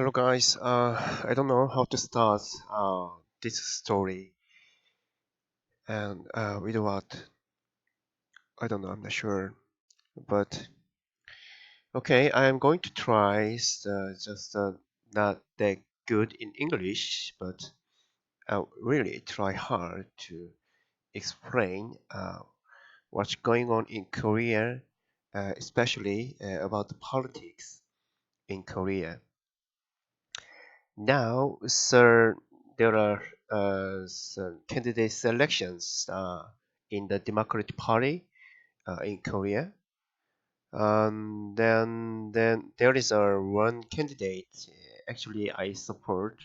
Hello guys, I don't know how to start this story and with what, I don't know, I'm not sure. But okay, I am going to try, just not that good in English, but I'll really try hard to explain what's going on in Korea, especially about the politics in Korea. Now, sir, there are some candidate selections in the Democratic Party in Korea. Then there is a one candidate. Actually, I support.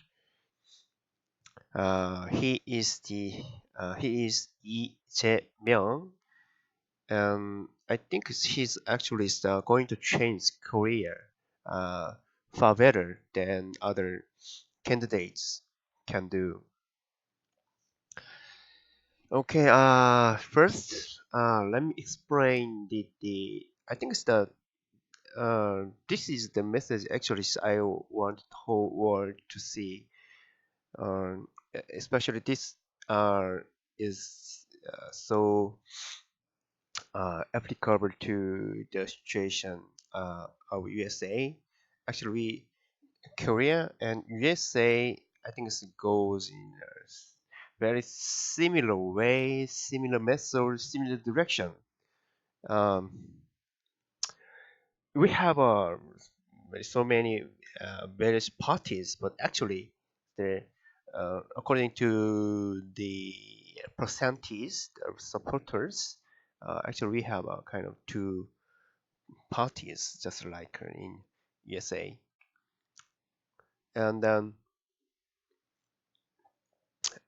He is Lee Jae-myung, and I think he's actually going to change Korea uh, far better than other candidates can do. Okay, first, let me explain the I think it's the this is the message actually I want the whole world to see. Especially this is so applicable to the situation of USA. Actually, Korea and USA, I think it goes in a very similar way, similar method, similar direction. Um, we have so many various parties, but actually, the according to the percentage of supporters, actually we have a kind of two parties, just like in USA. And then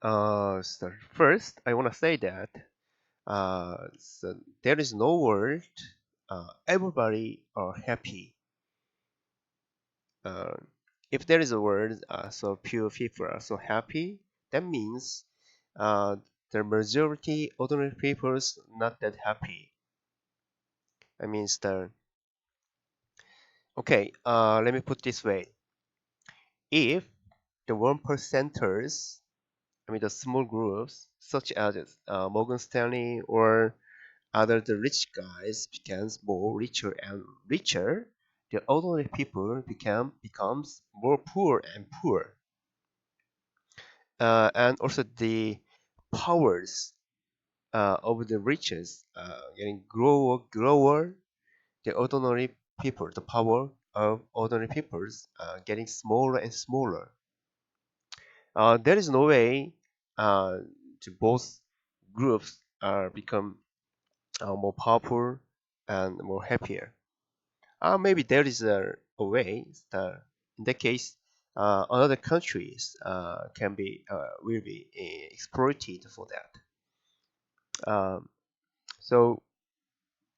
so first, I want to say that so there is no word everybody are happy. Uh, if there is a word so few people are so happy, that means uh, the majority ordinary people's not that happy. I means the okay. Let me put this way: if the 1%ers, I mean the small groups such as Morgan Stanley or other the rich guys becomes more richer and richer, the ordinary people becomes more poor and poor. And also the powers of the riches getting grower, the ordinary people, the power of ordinary peoples getting smaller and smaller. There is no way uh, to both groups become more powerful and more happier. Maybe there is a way that in that case another countries can be will be exploited for that. Um, so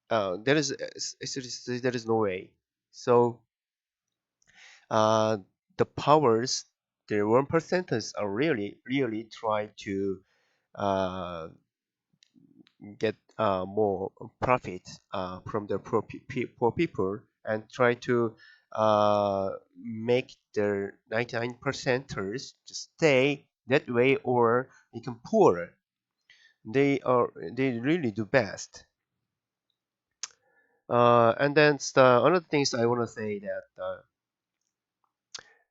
there is no way. So uh, the powers, the 1%ers are really try to uh, get more profit from the poor people and try to make the 99%ers to stay that way or become poorer. They really do best. And then another things I want to say that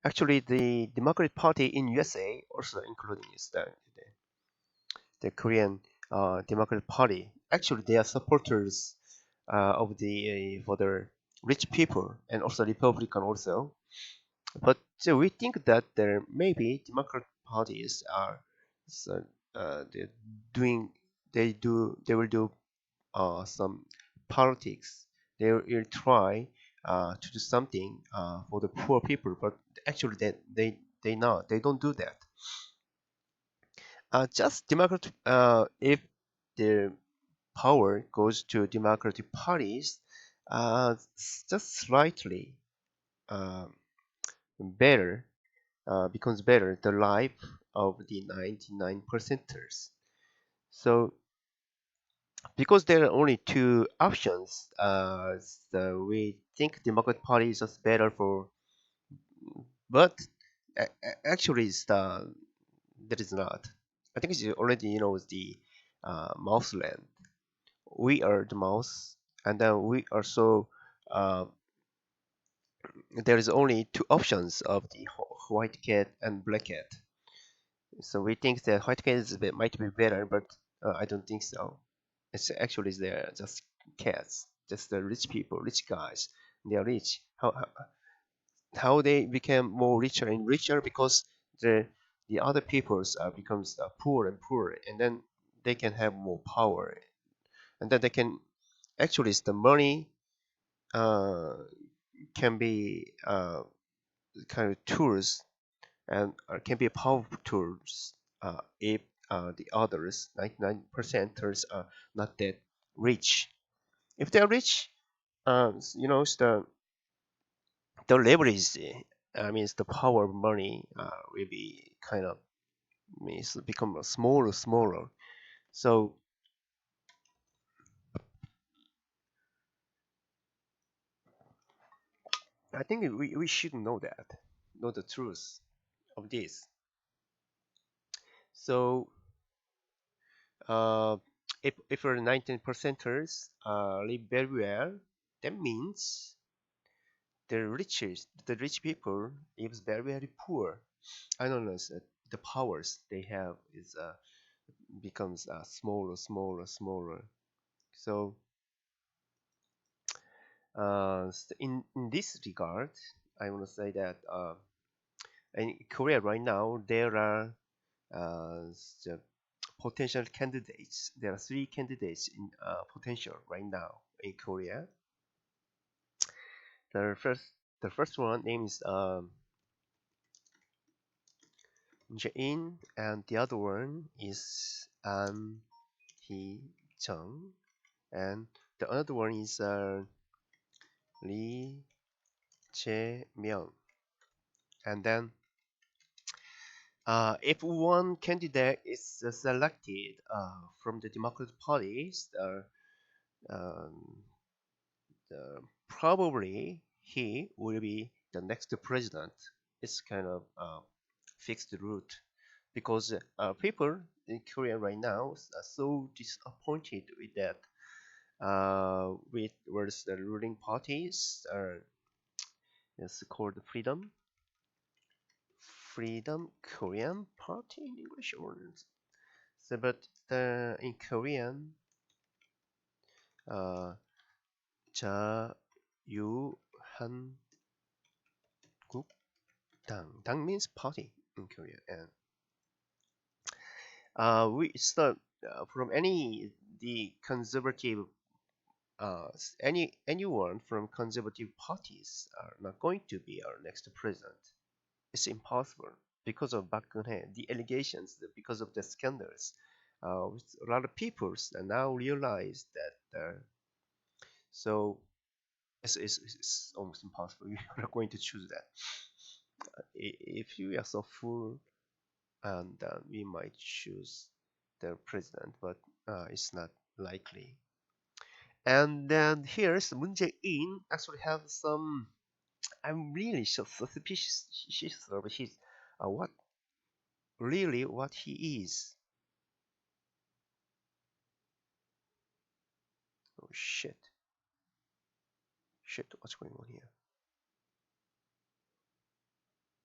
actually the Democratic Party in USA also including is the Korean Democratic Party. Actually, they are supporters of the for the rich people and also Republican also. But we think that there maybe Democratic parties are so, they're doing they will do some politics. They will try to do something for the poor people, but actually they don't do that. Just Democratic if the power goes to Democratic parties, just slightly um, better becomes better the life of the 99 percenters. So because there are only two options, so we think Democratic Party is just better for But actually, that is not. I think it's already the mouse land. We are the mouse, and then we also uh, there is only two options of the white cat and black cat. So we think that white cat might be better, but I don't think so. It's actually they're just cats, just the rich people, rich guys. They are rich. How they became more richer and richer because the other peoples becomes poor and poorer, and then they can have more power, and then they can actually the money uh, can be kind of tools and can be powerful tools if the others 99% are not that rich. If they're rich, it's the leverage, I mean, it's the power of money will be kind of means become smaller, smaller. So I think we should know the truth of this. So uh, if our 19 percenters live very well, that means the rich people lives very very poor. I don't know. The powers they have is becomes smaller, smaller, smaller. So in this regard, I want to say that in Korea right now there are the potential candidates. There are three candidates in potential right now in Korea. The first, the first one name is Jae-in, and the other one is An Hee-jung, and the other one is Lee Jae-myung. And then, if one candidate is selected from the Democratic Party, um, probably he will be the next president. It's kind of fixed route because people in Korea right now are so disappointed with that. With whereas the ruling parties are it's called Freedom Korean Party in English or so, but in Korean, uh, 자유한국당. 당 means party in Korea, and we start from any the conservative anyone from conservative parties are not going to be our next president. It's impossible because of Park Geun-hye, the allegations, because of the scandals. A lot of people now realize that. So it's almost impossible. We are not going to choose that. If you are so full, and we might choose the president, but it's not likely. And then here's Moon Jae-in actually have some. I'm really so suspicious of his what really what he is. Oh shit, what's going on here?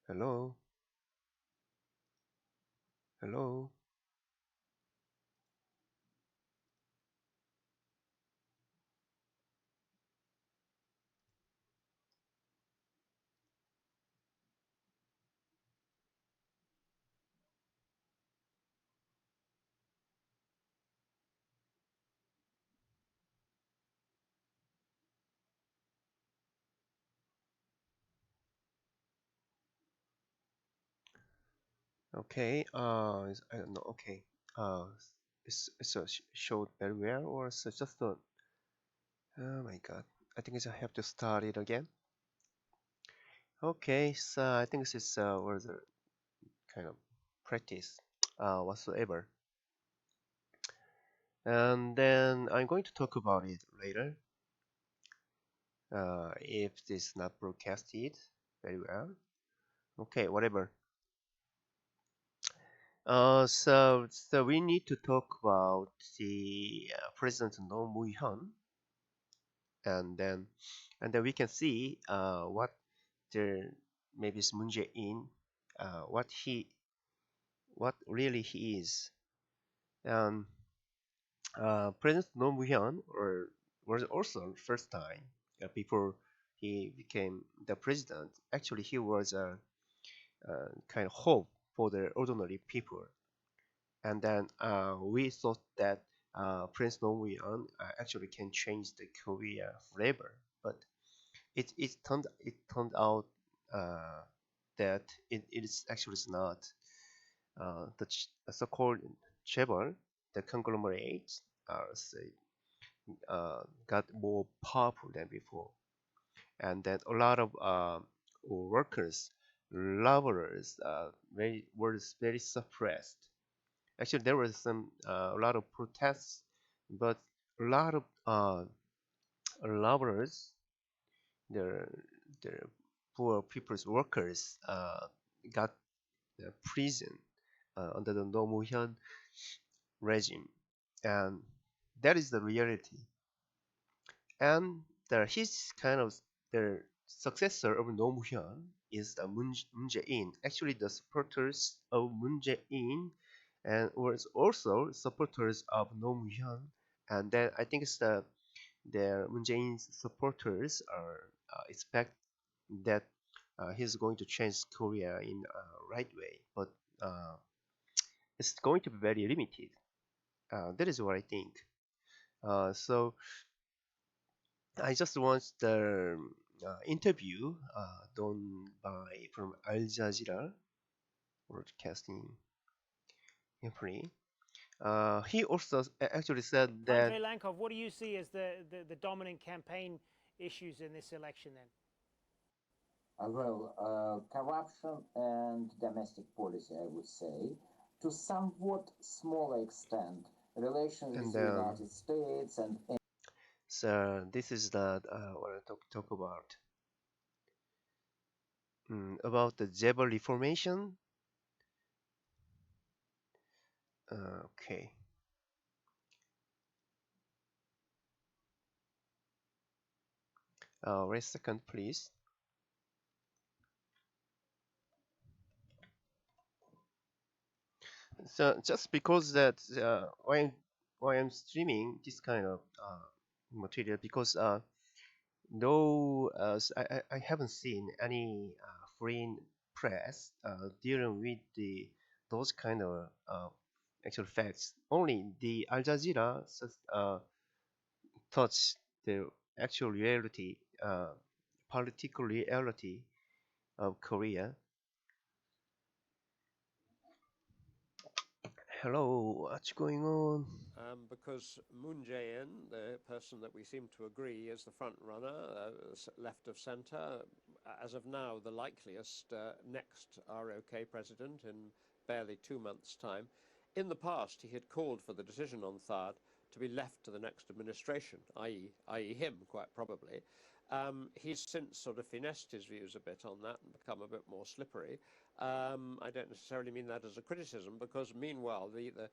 Hello, hello. Okay, I don't know. Okay, uh, it's showed very well, or it's just a. Oh my God, I think I have to start it again. Okay, so I think this is was a kind of practice whatsoever, and then I'm going to talk about it later if this is not broadcasted very well. Okay, whatever. So we need to talk about the President No Moo-hyun, and then we can see what the maybe is Moon Jae-in, what really he is. And President No Moo-hyun was also first time before he became the president. Actually, he was a kind of hope for the ordinary people. And then we thought that Prince Nongwon actually can change the Korea forever, but it turned out uh, that it is actually not. The so-called chaebol, the conglomerates, say, got more powerful than before, and that a lot of workers, laborers, were very suppressed. Actually, there was a lot of protests, but a lot of laborers, the the poor people's workers, got prison under the Nomuhyun regime, and that is the reality. And his kind of the successor of Nomuhyun is Moon Jae-in. Actually, the supporters of Moon Jae-in and was also supporters of Nomuhyun, and then I think it's the Moon Jae-in's supporters are expect that he's going to change Korea in right way, but uh, it's going to be very limited. That is what I think. So I just watched the interview done by from Al Jazeera broadcasting company. He also actually said that, Andrei Lankov, what do you see as the dominant campaign issues in this election then? Corruption and domestic policy, I would say, to somewhat smaller extent, relations with and the United States and so this is that what I talk about the Jebel reformation. Okay, wait a second, please. So just because that why I'm streaming this kind of material, because though I haven't seen any foreign press dealing with the those kind of actual facts. Only the Al Jazeera touch the actual reality, political reality of Korea. Hello, what's going on? Because Moon Jae-in, the person that we seem to agree is the front runner, left of centre, as of now the likeliest next ROK president in barely 2 months' time. In the past, he had called for the decision on THAAD to be left to the next administration, i.e. him, quite probably. He's since sort of finessed his views a bit on that and become a bit more slippery. I don't necessarily mean that as a criticism, because meanwhile the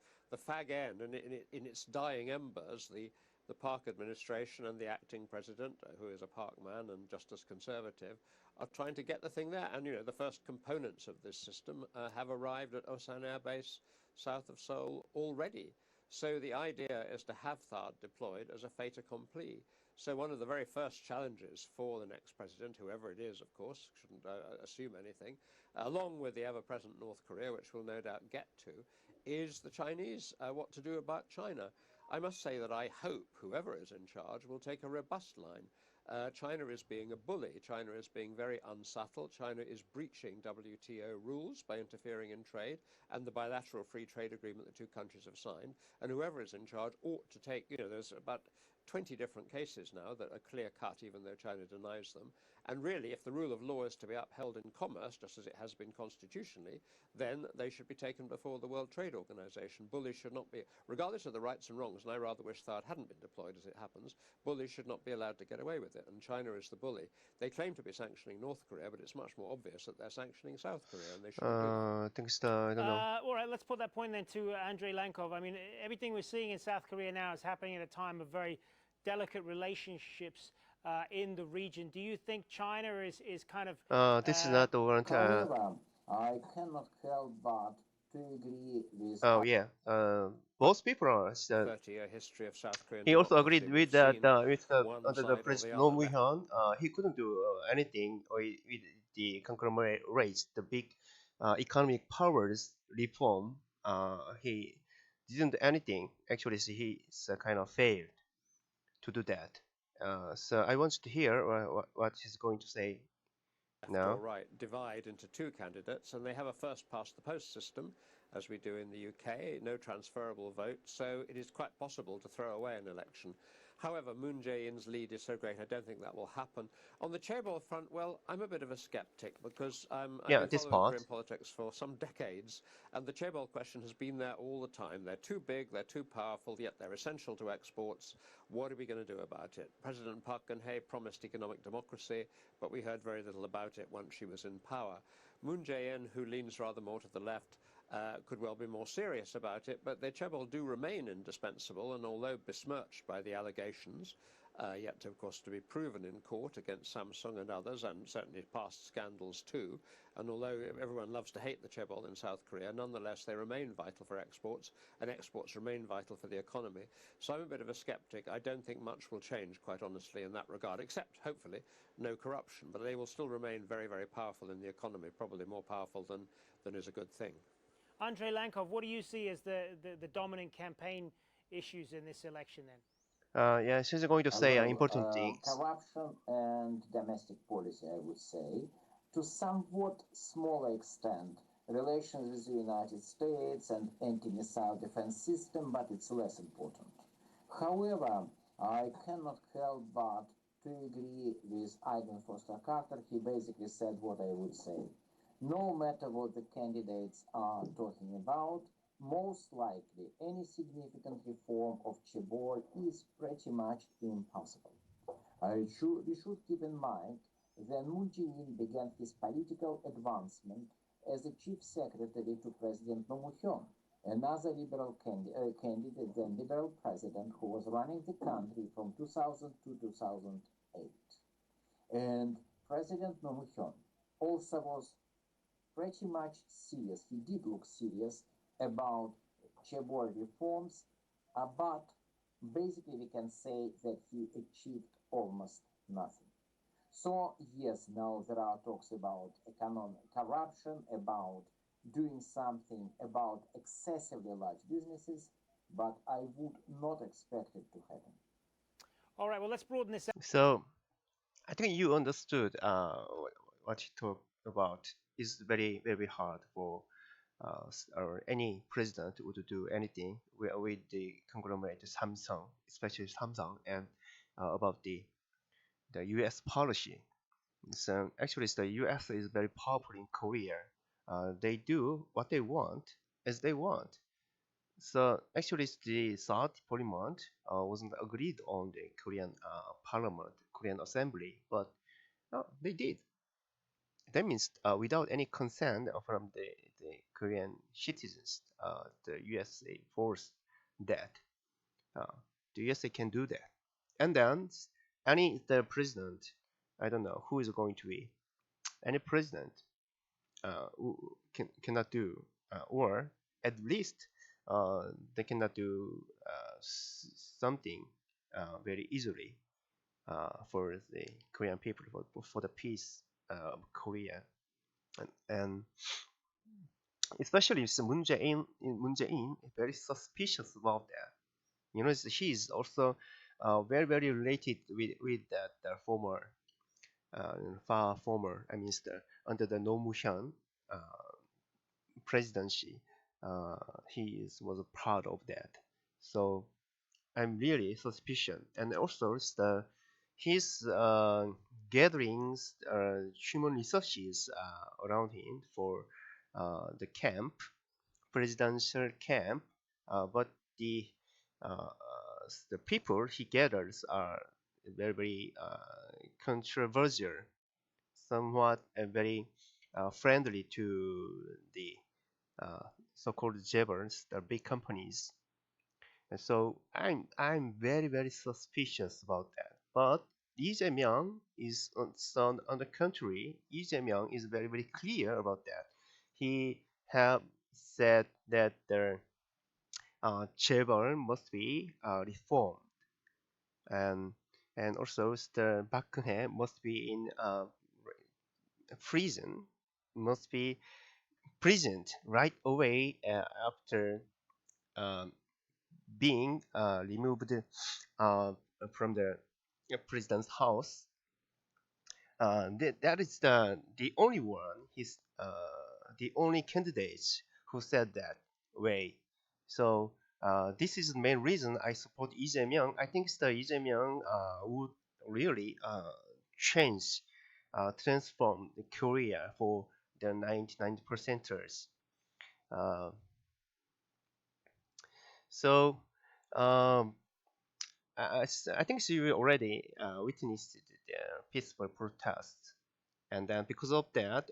fag end and in its dying embers, the Park administration and the acting president, who is a Park man and just as conservative, are trying to get the thing there. And the first components of this system have arrived at Osan Air Base south of Seoul already. So the idea is to have THAAD deployed as a fait accompli. So one of the very first challenges for the next president, whoever it is, of course, shouldn't assume anything, along with the ever-present North Korea, which we'll no doubt get to, is the Chinese, what to do about China. I must say that I hope whoever is in charge will take a robust line. China is being a bully. China is being very unsubtle. China is breaching WTO rules by interfering in trade and the bilateral free trade agreement the two countries have signed. And whoever is in charge ought to take, there's about 20 different cases now that are clear cut, even though China denies them. And really, if the rule of law is to be upheld in commerce, just as it has been constitutionally, then they should be taken before the World Trade Organization. Bullies should not be, regardless of the rights and wrongs, and I rather wish THAAD hadn't been deployed as it happens, bullies should not be allowed to get away with it. And China is the bully. They claim to be sanctioning North Korea, but it's much more obvious that they're sanctioning South Korea, and they shouldn't do that. Thanks. I don't know. All right, let's put that point then to Andrei Lankov. I mean, everything we're seeing in South Korea now is happening at a time of very delicate relationships in the region. Do you think China is kind of... This is not the warrant. However, I cannot help but to agree with. Oh yeah. Both people are. 30-year history of South Korean He also democracy, agreed we've with that seen with one under side the or President the Roh other. Moo-hyun. He couldn't do anything with the conglomerates, the big economic powers reform. He didn't do anything. Actually, he's kind of failed to do that. So I want to hear what he's going to say Left now. or right divide into two candidates, and they have a first past the post system, as we do in the UK, no transferable vote, so it is quite possible to throw away an election. However, Moon Jae-in's lead is so great, I don't think that will happen. On the chaebol front, well, I'm a bit of a skeptic because I've been this following part. Korean politics for some decades, and the chaebol question has been there all the time. They're too big, they're too powerful, yet they're essential to exports. What are we going to do about it? President Park Geun-hye promised economic democracy, but we heard very little about it once she was in power. Moon Jae-in, who leans rather more to the left, could well be more serious about it, but their chaebol do remain indispensable, and although besmirched by the allegations, yet of course to be proven in court against Samsung and others, and certainly past scandals too, and although everyone loves to hate the chaebol in South Korea, nonetheless they remain vital for exports, and exports remain vital for the economy. So I'm a bit of a skeptic. I don't think much will change, quite honestly, in that regard, except, hopefully, no corruption, but they will still remain very, very powerful in the economy, probably more powerful than is a good thing. Andrei Lankov, what do you see as the dominant campaign issues in this election then? Yeah, she's going to say Well, important things. corruption and domestic policy, I would say, to somewhat smaller extent, relations with the United States and anti-missile defense system, but it's less important. However, I cannot help but to agree with Ivan Foster Carter. He basically said what I would say. No matter what the candidates are talking about, most likely any significant reform of chaebol is pretty much impossible. We should keep in mind that Moon Jae-in began his political advancement as a chief secretary to President Roh Moo-hyun, another liberal candidate, the liberal president who was running the country from 2000 to 2008. And President Roh Moo-hyun also was pretty much serious. He did look serious about chaebol reforms, but basically we can say that he achieved almost nothing. So yes, now there are talks about economic corruption, about doing something about excessively large businesses, but I would not expect it to happen. All right, well, let's broaden this out. So I think you understood what he talked about. Is very very hard for or any president would do anything with the conglomerate Samsung, especially Samsung, and about the U.S. policy. So actually, the U.S. is very powerful in Korea. They do what they want as they want. So actually, the third parliament wasn't agreed on the Korean parliament, Korean assembly, but they did. That means without any consent from the Korean citizens, the USA forced that. The USA can do that. And then the president, I don't know who is going to be, any president who cannot do, or at least they cannot do something very easily for the Korean people, for the peace of Korea, and especially Moon Jae-in is very suspicious about that. You know, he is also very very related with that former far former, I mean, under the Roh Moo-hyun presidency, he was a part of that. So I'm really suspicious. And also his gatherings human resources around him for the camp, presidential camp, but the uh, the people he gathers are very controversial, somewhat very friendly to the uh, so-called jabbers, the big companies. And so I'm very suspicious about that. But Lee Jae-myung is on the contrary. Lee Jae-myung is very clear about that. He have said that the chaebol must be reformed, and also the Park Geun-hye must be in prison, must be present right away after um, being removed from the president's house. That is the only one. He's the only candidate who said that way. So this is the main reason I support Lee Jae-myung. I think the Lee Jae-myung would really change, transform the Korea for the 99 percenters. Uh, so um, I think she already witnessed the peaceful protest, and then because of that,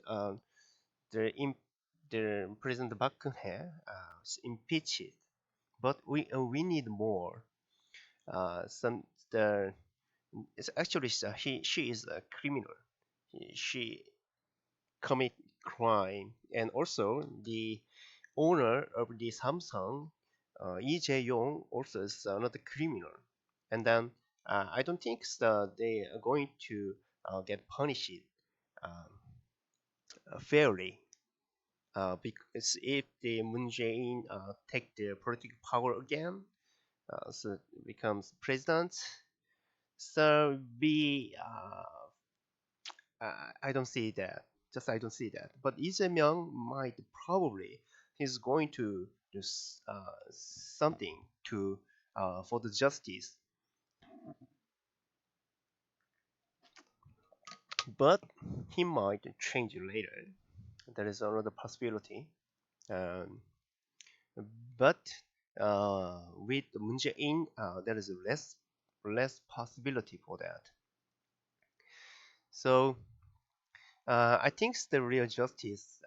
the the President Park Geun-hye was impeached. But we need more. Some the it's actually she is a criminal. She commit crime, and also the owner of the Samsung, Lee Jae-yong, also is another criminal. And then I don't think they are going to get punished um, fairly. Because if the Moon Jae-in take the political power again, so becomes president, so I don't see that. Just I don't see that. But Lee Jae-myung might probably he's going to do something to for the justice, but he might change later. That is another possibility. Um, but with Moon Jae-in, there is less possibility for that. So I think the real justice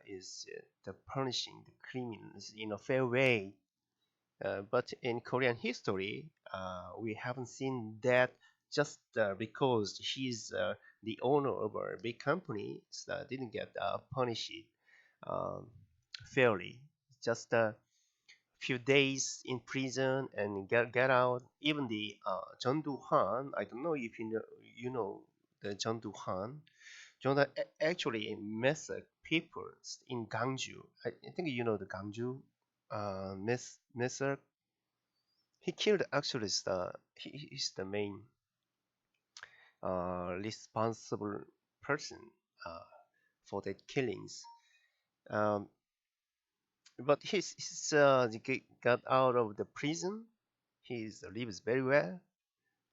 is the punishing the criminals in a fair way. But in Korean history, we haven't seen that just because he's the owner of a big company, didn't get punished um, fairly. Just a few days in prison and get out. Even the Jeon Do-han, I don't know if you know the Jeon Do-han. Jonah actually massacred people in Gangju. I think you know the Gangju massacre. He killed actually he's the main responsible person uh, for that killings. Um, but got out of the prison. He lives very well,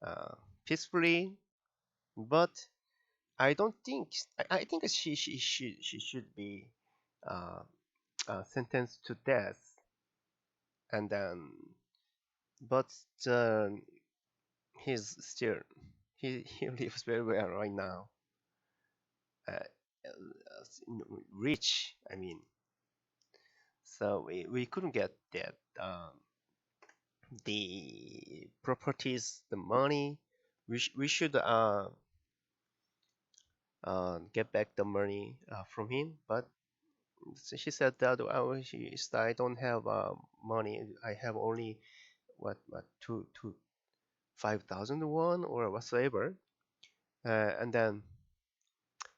uh, peacefully. But I don't think I think she should be uh, sentenced to death, and then but uh, he's still he lives very well right now, rich, I mean. So we couldn't get that the properties, the money. We should get back the money from him, but she said that I don't have money. I have only what 5,000 won or whatsoever, and then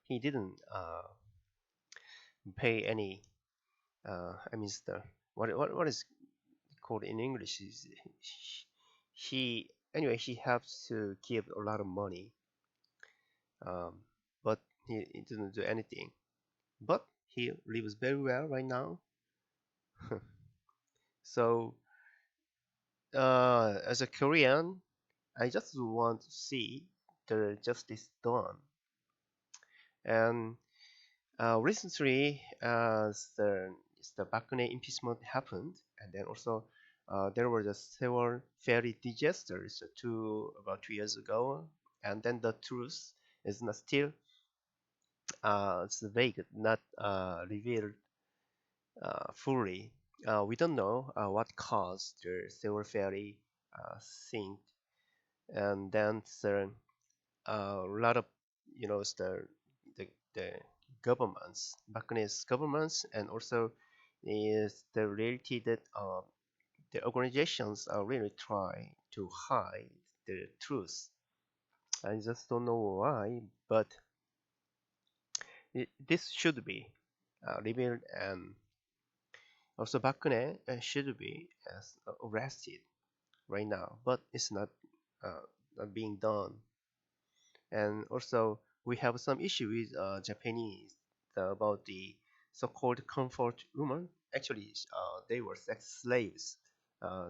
he didn't pay any. I mean, the what is called in English is he anyway. He has to give a lot of money, but he didn't do anything. But he lives very well right now. So as a Korean, I just want to see the justice done. And recently, the Park Geun-hye impeachment happened, and then also there were the several ferry disasters about 2 years ago, and then the truth is not still it's vague, not revealed fully. We don't know what caused the several ferry sink, and then a lot of the governments, Bakunis governments, and also is the reality that the organizations are really trying to hide the truth. I just don't know why, but this should be revealed, and also Bakune should be arrested right now, but it's uh, not being done. And also we have some issue with Japanese about the so-called comfort women. Actually, they were sex slaves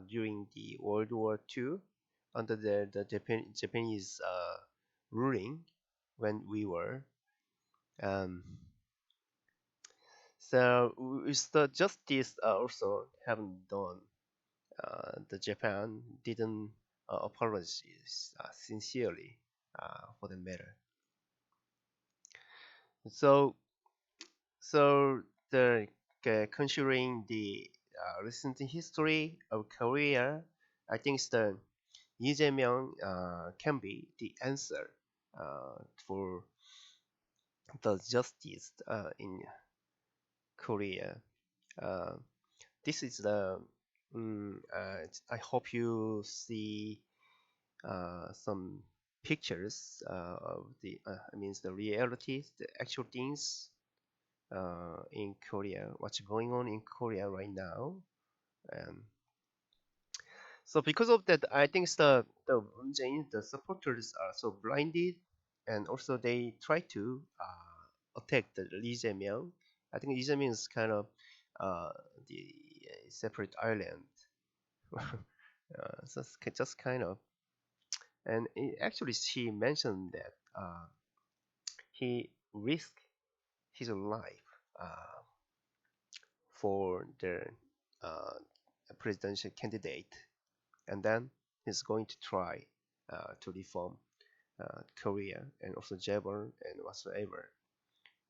during the World War II under the Japanese ruling when we were. Um, so it's the justice also haven't done. The Japan didn't apologize sincerely for the matter. So So the considering the recent history of Korea, I think the Lee Jae-myung can be the answer for the justice in Korea. Uh, this is the I hope you see some pictures of the I mean the realities, the actual things in Korea, what's going on in Korea right now. And so because of that, I think the Moon Jae-in, the supporters are so blinded, and also they try to attack the Lee Jae-myung. I think Lee Jae-myung is kind of uh, the separate island. So it's just kind of, and actually she mentioned that he risked his life for the uh, presidential candidate, and then he's going to try to reform Korea and also Japan and whatsoever.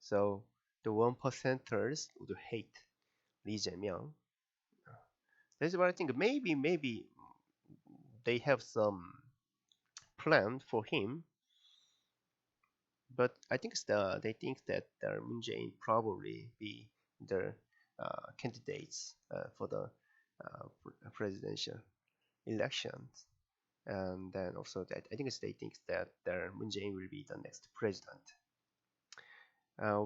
So the 1%ers would hate Lee Jae-myung. That's what I think. Maybe they have some plan for him, but I think they think that Moon Jae-in probably be the candidates for the presidential elections. And then also that I think they think that Moon Jae-in will be the next president.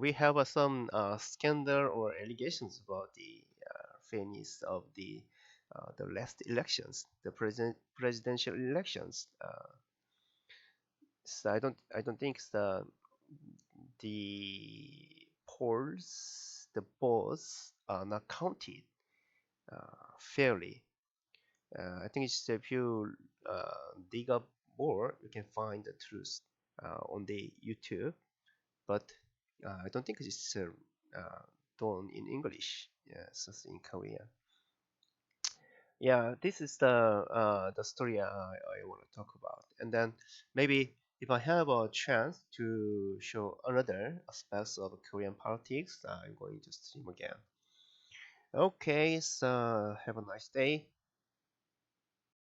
We have some scandal or allegations about the fairness of the last elections, the presidential elections. So I don't think the polls, the votes are not counted fairly. I think it's if you dig up more, you can find the truth on the YouTube. But I don't think it's done in English. Yes, it's in Korea. Yeah, this is the story I want to talk about, and then maybe if I have a chance to show another aspects of Korean politics, I'm going to stream again. Okay, so have a nice day.